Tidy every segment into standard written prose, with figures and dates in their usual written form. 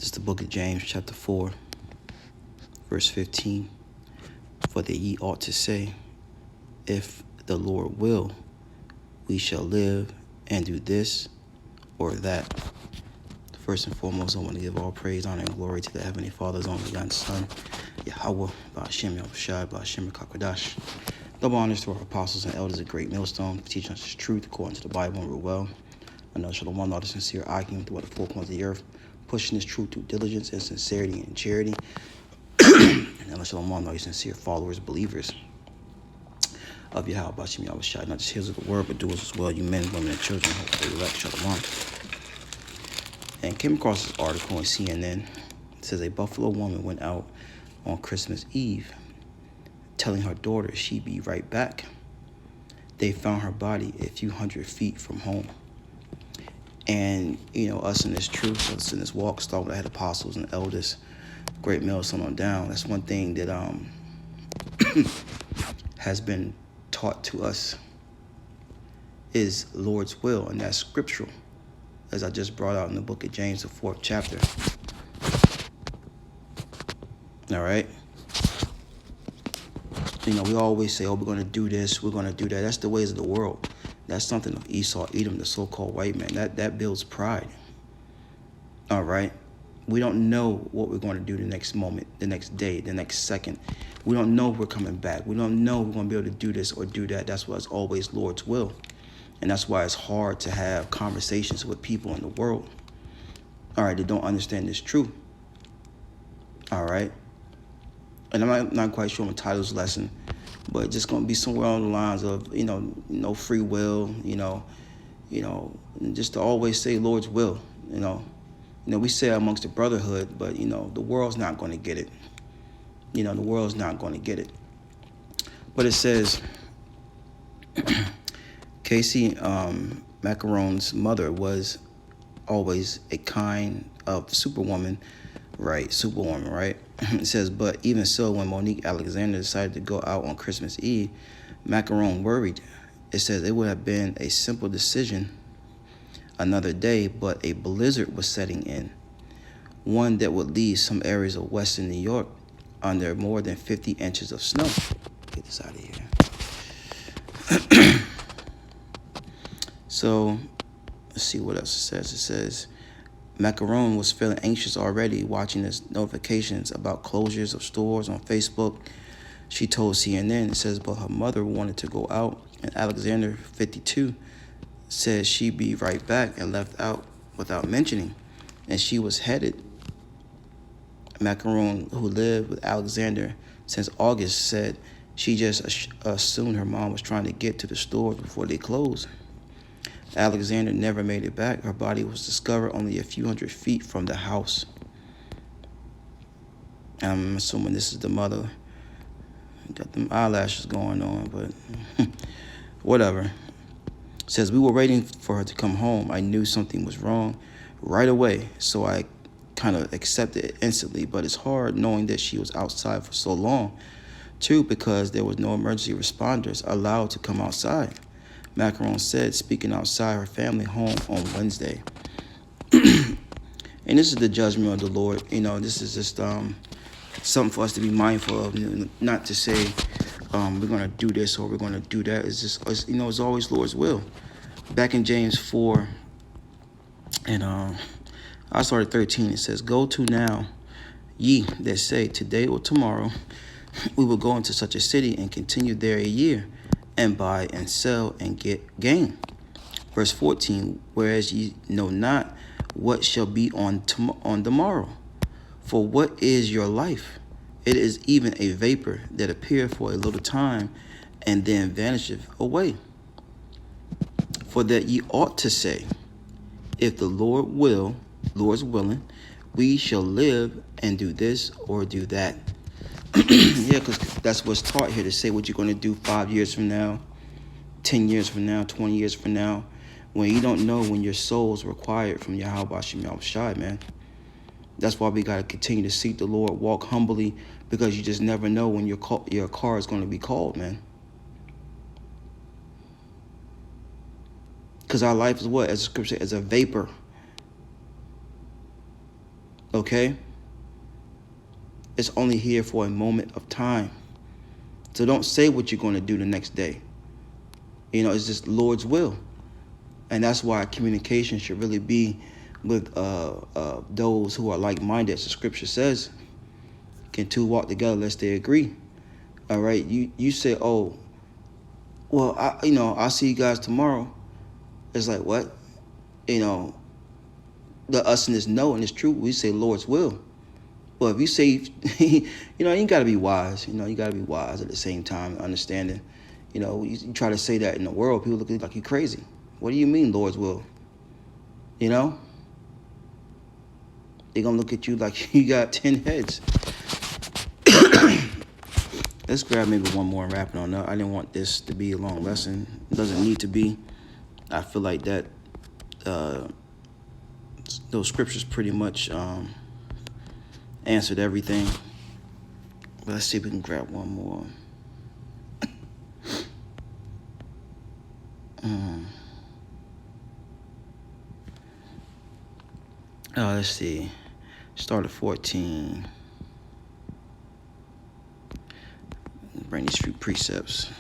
This is the book of James, chapter 4, verse 15. For that ye ought to say, if the Lord will, we shall live and do this or that. First and foremost, I want to give all praise, honor, and glory to the Heavenly Father's only begotten Son, YAHAWAH, BAHASHAM, BAHASHAM, Kakadash. Double honors to our apostles and elders of Great Millstone for teaching us the truth according to the Bible and rule well. Another shalom, all the sincere arguing throughout the four corners of the earth, pushing this truth through diligence and sincerity and charity. And another shalom, all the sincere followers, believers of YAHAWASHI, not just hearers of the word, but doers as well, you men, women, and children, hopefully elect, shalom. And came across this article on CNN. It says a Buffalo woman went out on Christmas Eve telling her daughter she'd be right back. They found her body a few hundred feet from home. And, us in this truth, us in this walk, starting with the head apostles and elders, Great Millstone on down, that's one thing that has been taught to us is Lord's will, and that's scriptural, as I just brought out in the book of James, the 4th chapter. All right? We always say, we're going to do this, we're going to do that. That's the ways of the world. That's something of Esau, Edom, the so-called white man. That builds pride. All right? We don't know what we're going to do the next moment, the next day, the next second. We don't know if we're coming back. We don't know if we're going to be able to do this or do that. That's why it's always Lord's will. And that's why it's hard to have conversations with people in the world, all right, that don't understand this truth. All right? And I'm not quite sure on the title's lesson, but just going to be somewhere on the lines of, free will, just to always say Lord's will, we say amongst the brotherhood, but, the world's not going to get it. The world's not going to get it. But it says, Casey Macaron's mother was always a kind of superwoman, right? It says, but even so, when Monique Alexander decided to go out on Christmas Eve, Macaron worried. It says it would have been a simple decision another day, but a blizzard was setting in, one that would leave some areas of western New York under more than 50 inches of snow. Get this out of here. So, let's see what else it says. It says, Macaron was feeling anxious already watching his notifications about closures of stores on Facebook. She told CNN, it says, but her mother wanted to go out, and Alexander, 52, said she'd be right back and left out without mentioning. And she was headed. Macaron, who lived with Alexander since August, said she just assumed her mom was trying to get to the stores before they closed. Alexander never made it back. Her body was discovered only a few hundred feet from the house. I'm assuming this is the mother. Got them eyelashes going on, but whatever. It says, we were waiting for her to come home. I knew something was wrong right away, so I kind of accepted it instantly. But it's hard knowing that she was outside for so long, too, because there was no emergency responders allowed to come outside. Macaron said, speaking outside her family home on Wednesday. And this is the judgment of the Lord. This is just something for us to be mindful of, not to say we're going to do this or we're going to do that. It's just, it's always Lord's will. Back in James 4, and I started 13, it says, go to now, ye that say, today or tomorrow, we will go into such a city and continue there a year, and buy and sell and get gain. Verse 14, whereas ye know not what shall be on the morrow. For what is your life? It is even a vapor that appeareth for a little time, and then vanisheth away. For that ye ought to say, if the Lord's willing, we shall live and do this or do that. Yeah, because that's what's taught here, to say what you're going to do 5 years from now, 10 years from now, 20 years from now, when you don't know when your soul's required from YAHAWASHI, man. That's why we got to continue to seek the Lord, walk humbly, because you just never know when your car is going to be called, man. Because our life is what? As the scripture says, as a vapor. Okay? It's only here for a moment of time. So don't say what you're going to do the next day. You know, it's just Lord's will. And that's why communication should really be with those who are like-minded, as the scripture says. Can two walk together lest they agree? All right? You say, oh, well, I'll see you guys tomorrow. It's like, what? You know, the us and this no and it's true. We say Lord's will. Well, if you say, you got to be wise. You got to be wise at the same time, understanding. You try to say that in the world, people look at you like you're crazy. What do you mean, Lord's will? They're going to look at you like you got 10 heads. Let's grab maybe one more and wrap it on up. I didn't want this to be a long lesson. It doesn't need to be. I feel like that those scriptures pretty much answered everything. But let's see if we can grab one more. Let's see. Start at 14. Bring these few precepts.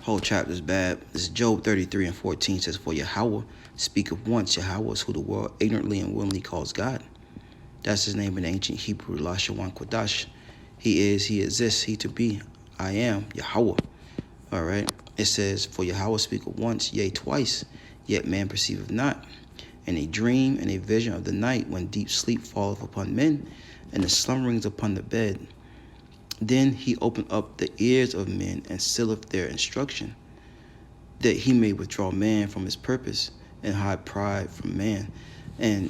Whole chapter is bad. This is Job 33 and 14 says, for Yahawah speaketh once. Yahawah is who the world ignorantly and willingly calls God. That's his name in ancient Hebrew, Lashawan Kodash. He is, he exists, he to be, I am, Yahawah. All right. It says, for Yahawah speaketh once, yea, twice, yet man perceiveth not. And a dream and a vision of the night, when deep sleep falleth upon men, and the slumberings upon the bed. Then he opened up the ears of men, and sealeth their instruction, that he may withdraw man from his purpose, and hide pride from man. And,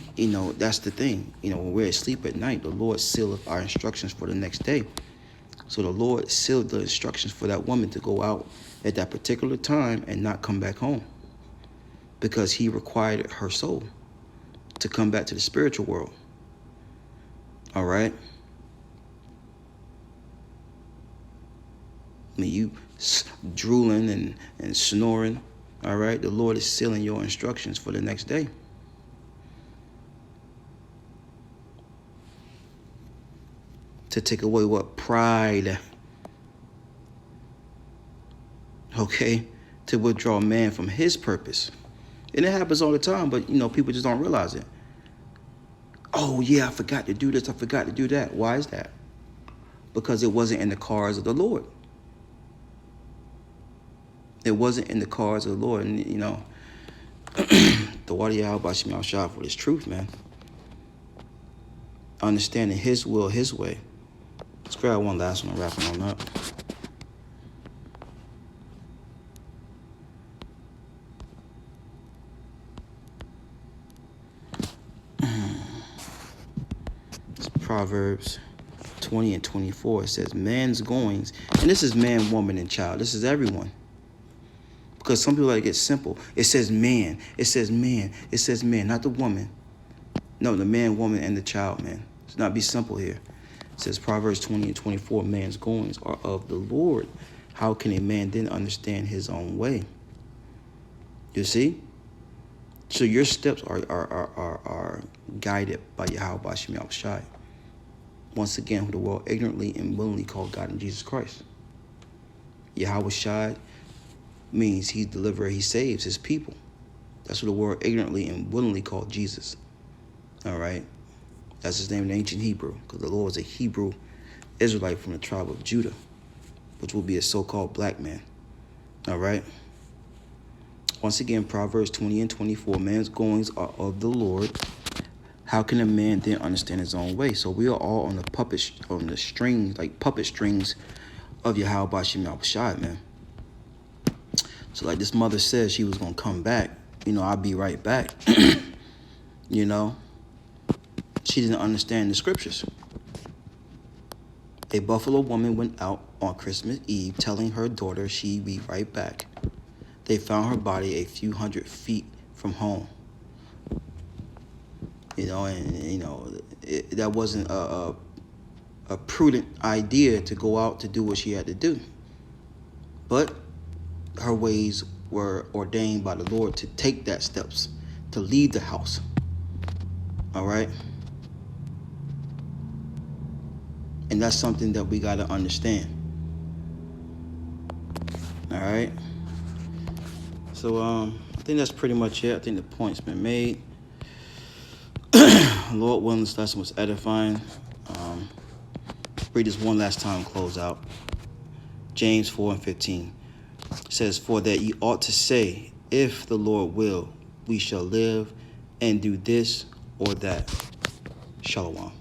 that's the thing. When we're asleep at night, the Lord sealeth our instructions for the next day. So the Lord sealed the instructions for that woman to go out at that particular time and not come back home, because he required her soul to come back to the spiritual world. All right? When you drooling and snoring, all right, the Lord is sealing your instructions for the next day. To take away what? Pride. Okay? To withdraw man from his purpose. And it happens all the time, but, people just don't realize it. Oh, yeah, I forgot to do this. I forgot to do that. Why is that? Because it wasn't in the cards of the Lord. It wasn't in the cards of the Lord. And, the water YAHAWASHI for this truth, man. Understanding his will, his way. Let's grab one last one and wrap it on up. Proverbs 20 and 24. It says, man's goings, and this is man, woman, and child. This is everyone. Because some people like it simple. It says man. It says man. It says man, not the woman. No, the man, woman, and the child, man. Let's not be simple here. It says Proverbs 20 and 24, man's goings are of the Lord. How can a man then understand his own way? You see? So your steps are guided by YAHAWASHI. Once again, who the world ignorantly and willingly called God in Jesus Christ. YAHAWASHI means he delivers, he saves his people. That's what the world ignorantly and willingly called Jesus. All right? That's his name in ancient Hebrew, because the Lord was a Hebrew Israelite from the tribe of Judah, which will be a so-called black man. All right? Once again, Proverbs 20 and 24, man's goings are of the Lord. How can a man then understand his own way? So we are all on the strings, like puppet strings of YAHAWASHI, man. So like this mother said she was going to come back. I'll be right back. She didn't understand the scriptures. A Buffalo woman went out on Christmas Eve telling her daughter she'd be right back. They found her body a few hundred feet from home. That wasn't a prudent idea to go out to do what she had to do. But her ways were ordained by the Lord to take that steps, to leave the house. All right? And that's something that we got to understand. All right. So I think that's pretty much it. I think the point's been made. Lord willing, this lesson was edifying. Read this one last time, close out. James 4:15 says, "For that ye ought to say, if the Lord will, we shall live and do this or that." Shalom.